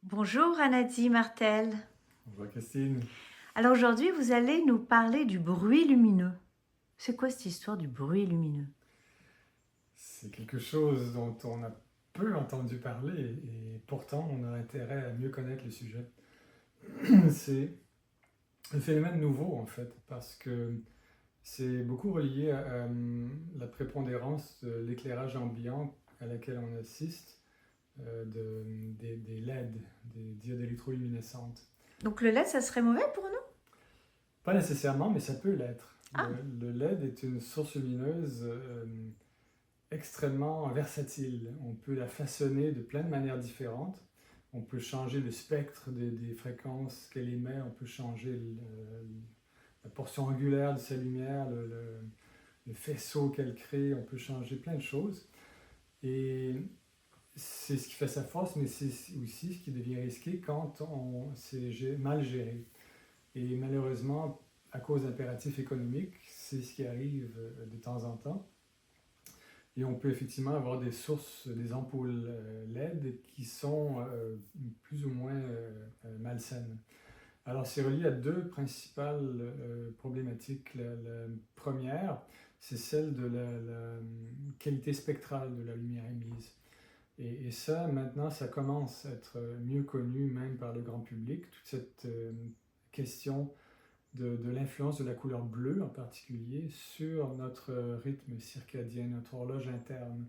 Bonjour Anadi Martel. Bonjour Christine. Alors aujourd'hui, vous allez nous parler du bruit lumineux. C'est quoi cette histoire du bruit lumineux? C'est quelque chose dont on a peu entendu parler et pourtant on a intérêt à mieux connaître le sujet. C'est un phénomène nouveau en fait parce que c'est beaucoup relié à la prépondérance de l'éclairage ambiant à laquelle on assiste des LED, des diodes électroluminescentes. Donc le LED, ça serait mauvais pour nous? Pas nécessairement, mais ça peut l'être. Ah, Le LED est une source lumineuse extrêmement versatile. On peut la façonner de plein de manières différentes. On peut changer le spectre des fréquences qu'elle émet, on peut changer la portion angulaire de sa lumière, le faisceau qu'elle crée, on peut changer plein de choses. Et c'est ce qui fait sa force, mais c'est aussi ce qui devient risqué quand c'est mal géré. Et malheureusement, à cause d'impératifs économiques, c'est ce qui arrive de temps en temps. Et on peut effectivement avoir des sources, des ampoules LED qui sont plus ou moins malsaines. Alors, c'est relié à deux principales problématiques. La première, c'est celle de la qualité spectrale de la lumière émise. Et ça, maintenant, ça commence à être mieux connu même par le grand public, toute cette question de l'influence de la couleur bleue en particulier sur notre rythme circadien, notre horloge interne.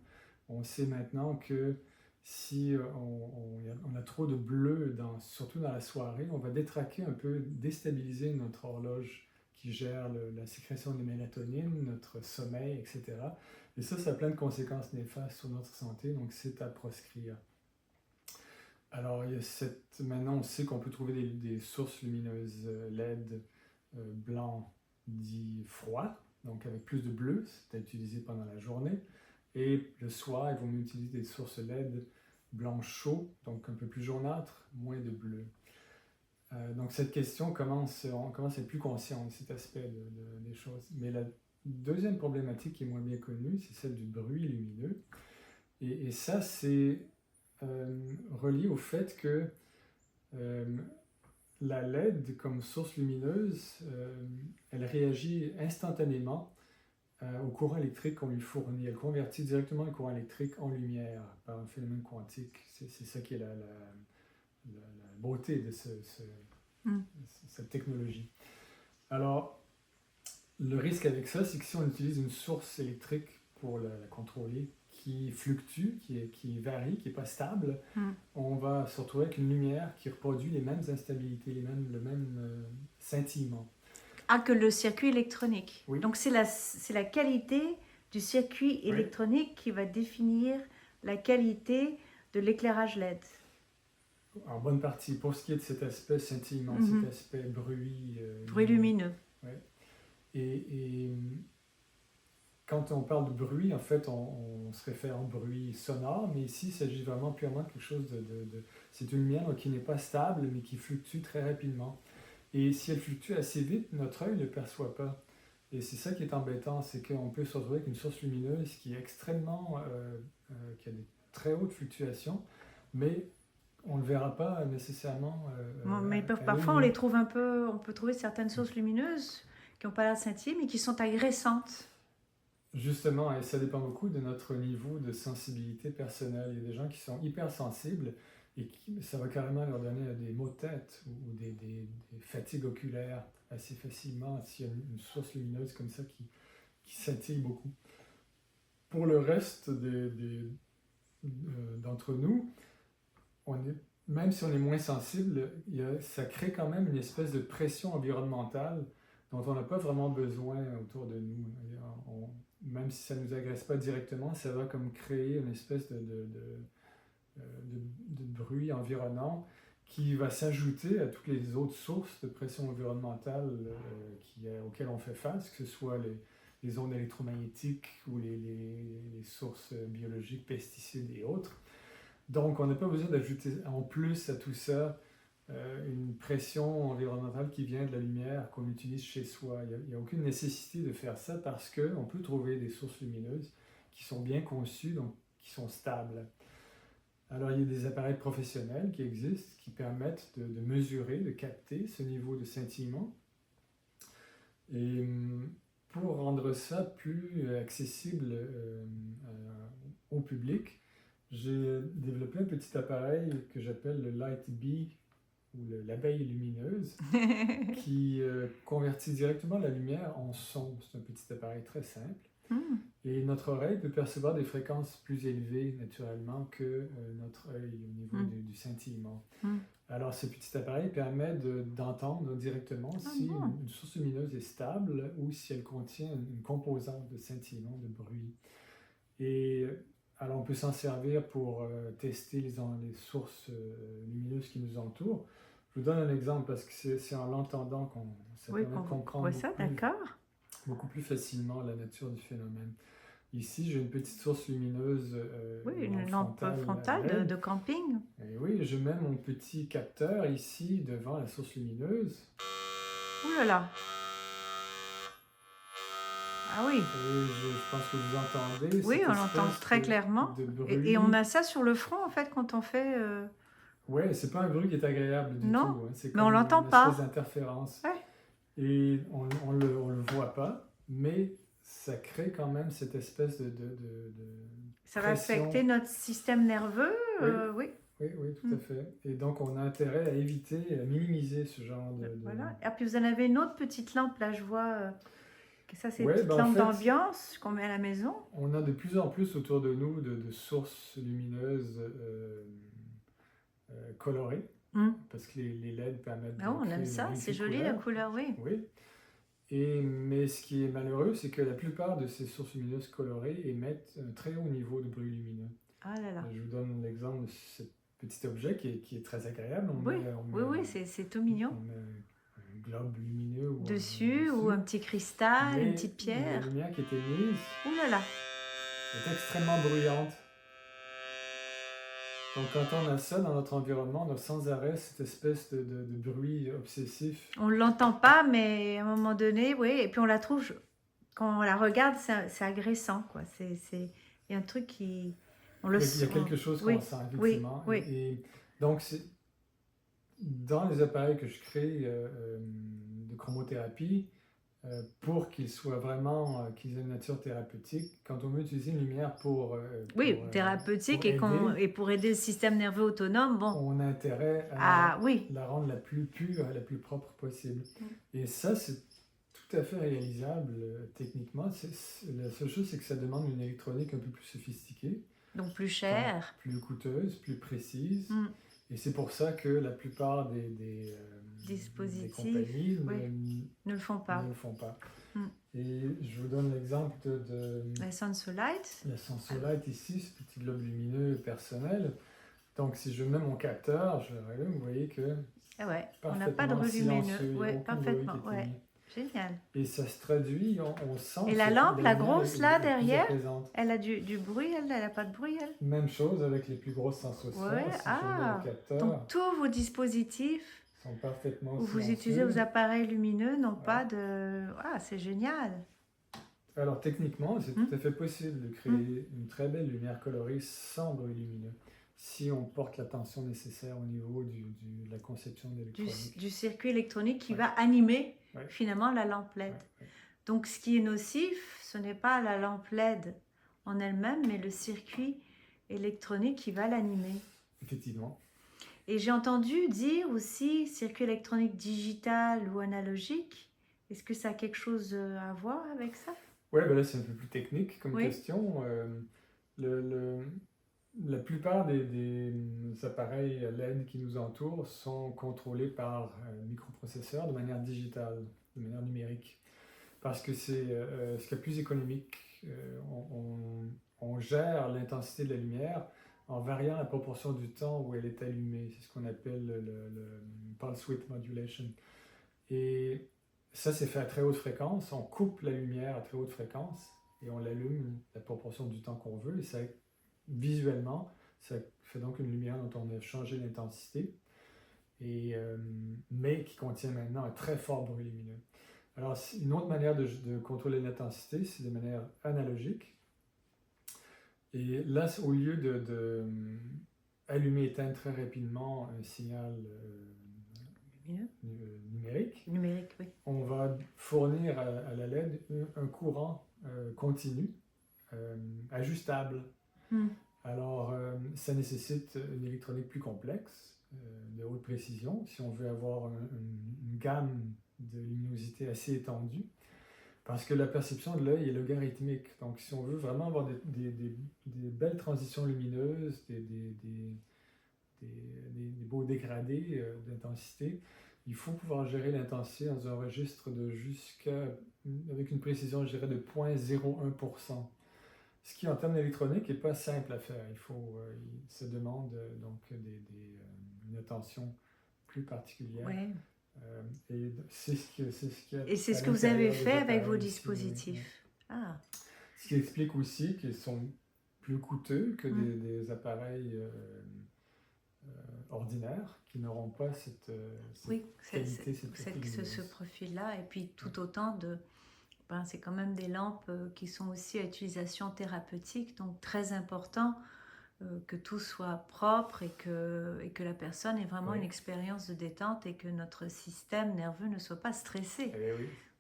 On sait maintenant que si on a trop de bleu, surtout dans la soirée, on va détraquer un peu, déstabiliser notre horloge qui gère la sécrétion de mélatonine, notre sommeil, etc. Et ça a plein de conséquences néfastes sur notre santé, donc c'est à proscrire. Alors, maintenant, on sait qu'on peut trouver des sources lumineuses LED blanc dit froid, donc avec plus de bleu, c'est à utiliser pendant la journée. Et le soir, ils vont mieux utiliser des sources LED blanc chaud, donc un peu plus jaunâtre, moins de bleu. Donc cette question on commence à être plus conscient de cet aspect des choses. Mais la deuxième problématique qui est moins bien connue, c'est celle du bruit lumineux. Et ça, c'est relié au fait que euh, la LED comme source lumineuse, elle réagit instantanément au courant électrique qu'on lui fournit. Elle convertit directement le courant électrique en lumière par un phénomène quantique. C'est ça qui est la beauté de hmm. cette technologie. Alors, le risque avec ça, c'est que si on utilise une source électrique pour la contrôler, qui fluctue, qui varie, qui n'est pas stable, Hmm. on va se retrouver avec une lumière qui reproduit les mêmes instabilités, le même scintillement. Ah, que le circuit électronique. Oui, Donc c'est la qualité du circuit oui, électronique qui va définir la qualité de l'éclairage LED. en bonne partie. Pour ce qui est de cet aspect scintillement, cet Mhm. aspect bruit Bruit lumineux. lumineux. Ouais. Et quand on parle de bruit, en fait, on se réfère au bruit sonore, mais ici, il s'agit vraiment purement de quelque chose c'est une lumière qui n'est pas stable, mais qui fluctue très rapidement. Et si elle fluctue assez vite, notre œil ne le perçoit pas. Et c'est ça qui est embêtant, c'est qu'on peut se retrouver avec une source lumineuse qui est qui a des très hautes fluctuations, mais on ne le verra pas nécessairement Bon, mais à l'œil parfois on les nu. trouve un peu, on peut trouver certaines sources lumineuses qui n'ont pas l'air scintiller mais qui sont agressantes. Justement, et ça dépend beaucoup de notre niveau de sensibilité personnelle. Il y a des gens qui sont hypersensibles et ça va carrément leur donner des maux de tête ou des fatigues oculaires assez facilement s'il y a une source lumineuse comme ça qui scintille beaucoup. Pour le reste d'entre nous, on est, même si on est moins sensible, ça crée quand même une espèce de pression environnementale dont on n'a pas vraiment besoin autour de nous. Même si ça ne nous agresse pas directement, ça va comme créer une espèce de bruit environnant qui va s'ajouter à toutes les autres sources de pression environnementale auxquelles on fait face, que ce soit les ondes électromagnétiques ou les sources biologiques, pesticides et autres. Donc, on n'a pas besoin d'ajouter en plus à tout ça une pression environnementale qui vient de la lumière qu'on utilise chez soi. Il n'y a aucune nécessité de faire ça parce qu'on peut trouver des sources lumineuses qui sont bien conçues, donc qui sont stables. Alors, il y a des appareils professionnels qui existent qui permettent de mesurer, de capter ce niveau de scintillement. Et pour rendre ça plus accessible au public, j'ai développé un petit appareil que j'appelle le Light Bee ou l'abeille lumineuse qui convertit directement la lumière en son. C'est un petit appareil très simple. Et notre oreille peut percevoir des fréquences plus élevées naturellement que notre œil au niveau du scintillement. Alors ce petit appareil permet d'entendre directement si une source lumineuse est stable ou si elle contient une composante de scintillement, de bruit. Et alors on peut s'en servir pour tester les sources lumineuses qui nous entourent. Je vous donne un exemple parce que c'est en l'entendant ça permet de comprendre beaucoup plus facilement la nature du phénomène. Ici, j'ai une petite source lumineuse. Une lampe frontale de camping. Et oui, je mets mon petit capteur ici devant la source lumineuse. Ouh là là! Ah oui! Et je pense que vous entendez. Oui, on l'entend très clairement. Et on a ça sur le front en fait quand on fait. Ouais, c'est pas un bruit qui est agréable du tout. Hein. C'est mais on l'entend une pas. espèce d'interférence. Ouais. Et on le voit pas, mais ça crée quand même cette espèce de ça va affecter notre système nerveux, oui. Oui, tout à fait. Et donc, on a intérêt à éviter, à minimiser ce genre de... Voilà. Et puis, vous en avez une autre petite lampe, là, je vois que ça, c'est une petite lampe d'ambiance qu'on met à la maison. On a de plus en plus autour de nous de sources lumineuses colorées, parce que les LED permettent de on aime ça, c'est joli la couleur, oui. Oui. Mais ce qui est malheureux, c'est que la plupart de ces sources lumineuses colorées émettent un très haut niveau de bruit lumineux. Ah là là. Je vous donne l'exemple de ce petit objet qui est très agréable. Oui, c'est tout mignon. On met un globe lumineux dessus ou un petit cristal, une petite pierre. La lumière qui est émise est extrêmement bruyante. Donc quand on a ça dans notre environnement, on a sans arrêt cette espèce de bruit obsessif. On ne l'entend pas, mais à un moment donné, oui, et puis on la trouve, quand on la regarde, c'est agressant, quoi. Il y a un truc qui... Il y a quelque chose qu'on sent, effectivement. Oui. Et donc, dans les appareils que je crée de chromothérapie, pour qu'ils soient vraiment, qu'ils aient une nature thérapeutique, quand on veut utiliser une lumière thérapeutique et pour aider le système nerveux autonome, on a intérêt à la rendre la plus pure, la plus propre possible. Et ça, c'est tout à fait réalisable techniquement. La seule chose, c'est que ça demande une électronique un peu plus sophistiquée. Donc plus chère. Plus coûteuse, plus précise. Et c'est pour ça que la plupart des dispositifs des compagnies ne le font pas. Et je vous donne l'exemple de la Sensolite. La Sensolite ici, ce petit globe lumineux personnel. Donc si je mets mon capteur, je rallume, vous voyez que on n'a pas de bruit lumineux. Parfaitement. Génial. Et ça se traduit, on sent... Et la lampe, la grosse là derrière, elle a du bruit, elle n'a pas de bruit, elle? Même chose avec les plus grosses Sensosphères. Donc tous vos dispositifs sont parfaitement où vous utilisez vos appareils lumineux n'ont pas de... Ah, c'est génial. Alors techniquement, c'est tout à fait possible de créer une très belle lumière colorée sans bruit lumineux, si on porte l'attention nécessaire au niveau de la conception de l'électronique. Du circuit électronique qui va animer finalement la lampe LED. Donc ce qui est nocif, ce n'est pas la lampe LED en elle-même, mais le circuit électronique qui va l'animer. Effectivement. Et j'ai entendu dire aussi circuit électronique digital ou analogique. Est-ce que ça a quelque chose à voir avec ça? Oui, là c'est un peu plus technique comme question. La plupart des appareils LED qui nous entourent sont contrôlés par microprocesseurs de manière digitale, de manière numérique. Parce que c'est ce qui est plus économique. On gère l'intensité de la lumière en variant la proportion du temps où elle est allumée. C'est ce qu'on appelle le pulse width modulation. Et ça, c'est fait à très haute fréquence. On coupe la lumière à très haute fréquence et on l'allume la proportion du temps qu'on veut. Et ça, visuellement, ça fait donc une lumière dont on a changé l'intensité, mais qui contient maintenant un très fort bruit lumineux. Alors, une autre manière de contrôler l'intensité, c'est de manière analogique. Et là, au lieu allumer et éteindre très rapidement un signal numérique. Numérique, oui. On va fournir à la LED un courant continu, ajustable. Alors, ça nécessite une électronique plus complexe, de haute précision, si on veut avoir une gamme de luminosité assez étendue, parce que la perception de l'œil est logarithmique. Donc, si on veut vraiment avoir des belles transitions lumineuses, des beaux dégradés d'intensité, il faut pouvoir gérer l'intensité dans un registre de avec une précision, je dirais, de 0,01%. Ce qui, en termes d'électronique, n'est pas simple à faire. Ça demande donc une attention plus particulière. Ouais. Et c'est ce que vous avez fait avec vos dispositifs. Ah. Ce qui explique aussi qu'ils sont plus coûteux que des appareils ordinaires qui n'auront pas cette qualité, ce profil-là. Et puis tout autant de... c'est quand même des lampes qui sont aussi à utilisation thérapeutique, donc très important que tout soit propre et que la personne ait vraiment une expérience de détente et que notre système nerveux ne soit pas stressé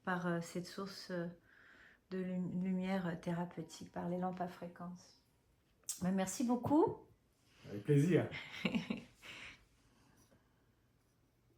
par cette source de lumière thérapeutique, par les lampes à fréquence. Merci beaucoup. Avec plaisir.